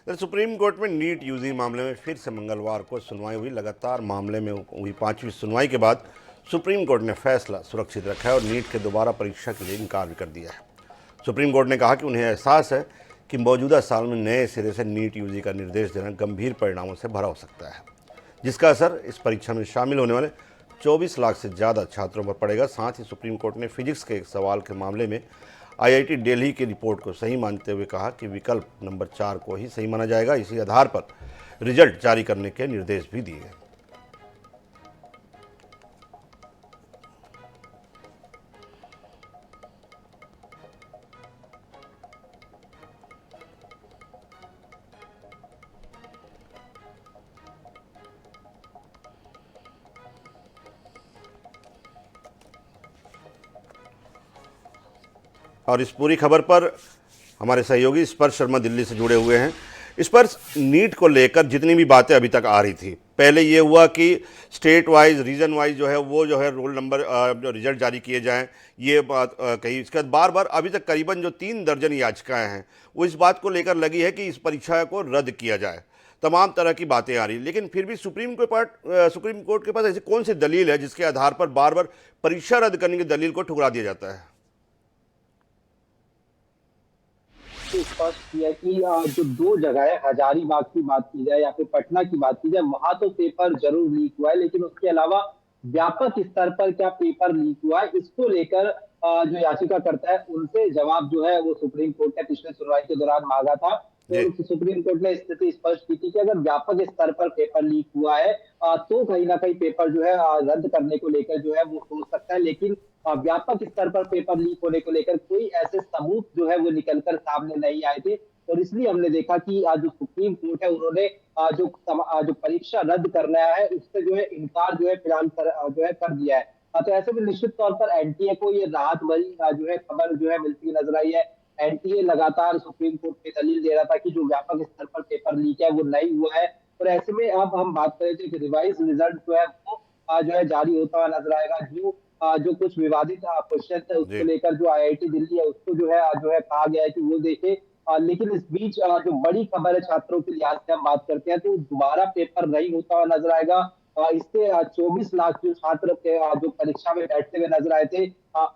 तो supreme court में NEET UG मामले में फिर से मंगलवार को सुनवाई हुई। लगातार मामले में हुई पांचवी सुनवाई के बाद सुप्रीम कोर्ट ने फैसला सुरक्षित रखा है और नीट के दोबारा परीक्षा के लिए इनकार भी कर दिया है। सुप्रीम कोर्ट ने कहा कि उन्हें एहसास है कि मौजूदा साल में नए सिरे से नीट यूजी का निर्देश देना गंभीर परिणामों से भरा हो सकता है, जिसका असर इस परीक्षा में शामिल होने वाले 24 लाख से ज़्यादा छात्रों पर पड़ेगा। साथ ही सुप्रीम कोर्ट ने फिजिक्स के एक सवाल के मामले में आईआईटी दिल्ली की रिपोर्ट को सही मानते हुए कहा कि विकल्प नंबर 4 को ही सही माना जाएगा। इसी आधार पर रिजल्ट जारी करने के निर्देश भी दिए गए। और इस पूरी खबर पर हमारे सहयोगी स्पर्श शर्मा दिल्ली से जुड़े हुए हैं। स्पर्श, नीट को लेकर जितनी भी बातें अभी तक आ रही थी, पहले ये हुआ कि स्टेट वाइज रीजन वाइज जो है रोल नंबर जो रिजल्ट जारी किए जाएं, ये बात कही। इसके बाद बार बार अभी तक करीबन जो 3 दर्जन याचिकाएं हैं वो इस बात को लेकर लगी है कि इस परीक्षा को रद्द किया जाए। तमाम तरह की बातें आ रही, लेकिन फिर भी सुप्रीम कोर्ट के पास ऐसी कौन सी दलील है जिसके आधार पर बार बार परीक्षा रद्द करने की दलील को ठुकरा दिया जाता है? स्पष्ट किया कि जो 2 जगह है, हजारीबाग की बात की जाए या फिर पटना की बात की जाए, वहां तो पेपर जरूर लीक हुआ है, लेकिन उसके अलावा व्यापक स्तर पर क्या पेपर लीक हुआ है, इसको लेकर जो याचिकाकर्ता है उनसे जवाब जो है वो सुप्रीम कोर्ट ने पिछले सुनवाई के दौरान मांगा था। जी। तो सुप्रीम कोर्ट ने स्थिति स्पष्ट की थी कि अगर व्यापक स्तर पर पेपर लीक हुआ है तो कहीं ना कहीं पेपर जो है रद्द करने को लेकर जो है वो सोच सकता है, लेकिन व्यापक स्तर पर पेपर लीक होने को लेकर कोई ऐसे सबूत जो है वो निकलकर सामने नहीं आए थे। और इसलिए हमने देखा कि आज जो सुप्रीम कोर्ट है उन्होंने जो परीक्षा रद्द करना है उससे जो है इनकार जो है फिलहाल जो है कर दिया है। तो ऐसे में निश्चित तौर पर एनटीए को ये राहत भरी जो है खबर जो है मिलती नजर आई है। एनटीए लगातार सुप्रीम कोर्ट में दलील दे रहा था कि जो व्यापक स्तर पर पेपर लीक है वो नहीं हुआ है। और ऐसे में अब हम बात करें थे कि रिवाइज रिजल्ट जो है वो जो है जारी होता हुआ नजर आएगा। जो कुछ विवादित क्वेश्चन है उसको जी। लेकर जो आईआईटी दिल्ली है उसको जो है कहा गया है कि वो देखे। लेकिन इस बीच जो बड़ी खबर है छात्रों के लिहाज से हम बात करते हैं तो दोबारा पेपर नहीं होता हुआ नजर आएगा। इससे 24 लाख जो छात्र जो परीक्षा में बैठते हुए नजर आए थे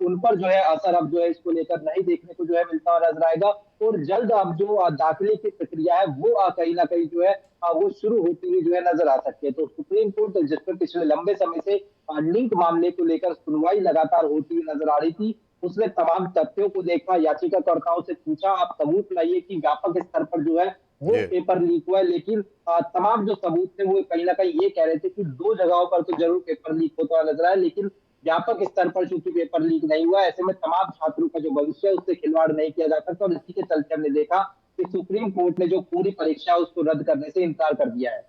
उन पर जो है असर अब जो है इसको लेकर नहीं देखने को जो है मिलता हुआ नजर आएगा। और जल्द अब जो दाखिले की प्रक्रिया है वो कहीं ना कहीं जो है वो शुरू होती हुई जो है नजर आ सकती है। तो सुप्रीम कोर्ट जिसमें पिछले लंबे समय से नीट मामले को लेकर सुनवाई लगातार होती हुई नजर आ रही थी, उसने तमाम तथ्यों को देखा, याचिकाकर्ताओं से पूछा आप सबूत लाइए कि व्यापक स्तर पर जो है वो जी। पेपर लीक हुआ है। लेकिन तमाम जो सबूत थे वो कहीं ना कहीं ये कह रहे थे कि 2 जगहों पर तो जरूर पेपर लीक होता हुआ नजर आया, लेकिन व्यापक स्तर पर चूंकि पेपर लीक नहीं हुआ, ऐसे में तमाम छात्रों का जो भविष्य है उससे खिलवाड़ नहीं किया जा सकता। और इसी के चलते हमने देखा कि सुप्रीम कोर्ट ने जो पूरी परीक्षा है उसको रद्द करने से इनकार कर दिया है।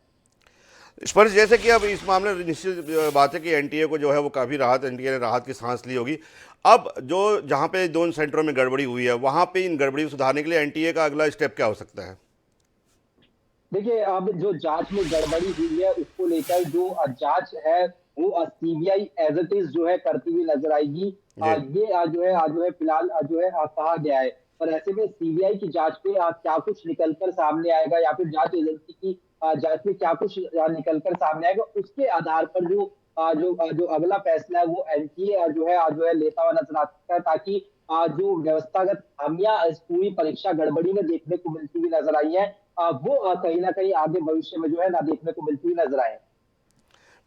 स्पर्श, जैसे कि अब इस मामले में निश्चित बात है कि एनटीए को जो है वो काफ़ी राहत, एनटीए ने राहत की सांस ली होगी। अब जो जहाँ पे 2 सेंटरों में गड़बड़ी हुई है वहाँ पे इन गड़बड़ी को सुधारने के लिए एनटीए का अगला स्टेप क्या हो सकता है? देखिए, अब जो जांच में गड़बड़ी हुई है उसको लेकर जो जांच है वो सीबीआई एज इट इज जो है करती हुई नजर आएगी। जी। ये जो है फिलहाल जो है कहा गया है। और ऐसे में सीबीआई की जांच पे क्या कुछ निकलकर सामने आएगा या फिर जांच एजेंसी की जांच में क्या कुछ निकलकर सामने आएगा, उसके आधार पर जो अगला फैसला है वो एनटीए जो है लेता हुआ नजर आ सकता है, ताकि जो व्यवस्थागत खामियां इस पूरी परीक्षा गड़बड़ी में देखने को मिलती हुई नजर आई है वो कहीं ना कहीं आगे भविष्य में जो है ना देखने को मिलती हुई नजर आए।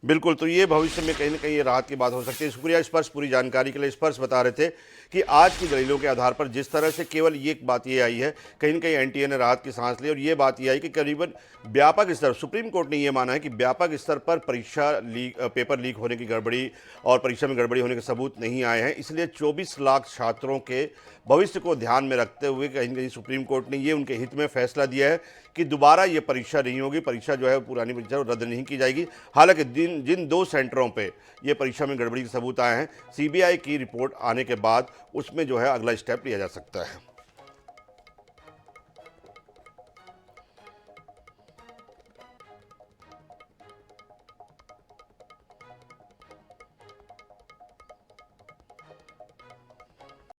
बिल्कुल, तो ये भविष्य में कहीं न कहीं ये राहत की बात हो सकती है। शुक्रिया स्पर्श, पूरी जानकारी के लिए। स्पर्श बता रहे थे कि आज की दलीलों के आधार पर जिस तरह से केवल ये एक बात ये आई है, कहीं न कहीं एनटीए ने राहत की सांस ली और ये बात ये आई कि करीबन व्यापक स्तर, सुप्रीम कोर्ट ने ये माना है कि व्यापक स्तर पर पेपर लीक होने की गड़बड़ी और परीक्षा में गड़बड़ी होने के सबूत नहीं आए हैं। इसलिए 24 लाख छात्रों के भविष्य को ध्यान में रखते हुए कहीं न कहीं सुप्रीम कोर्ट ने ये उनके हित में फैसला दिया है कि दोबारा ये परीक्षा नहीं होगी, परीक्षा जो है पुरानी परीक्षा रद्द नहीं की जाएगी। हालांकि जिन 2 सेंटरों पे ये परीक्षा में गड़बड़ी के सबूत आए हैं, सीबीआई की रिपोर्ट आने के बाद उसमें जो है अगला स्टेप लिया जा सकता है।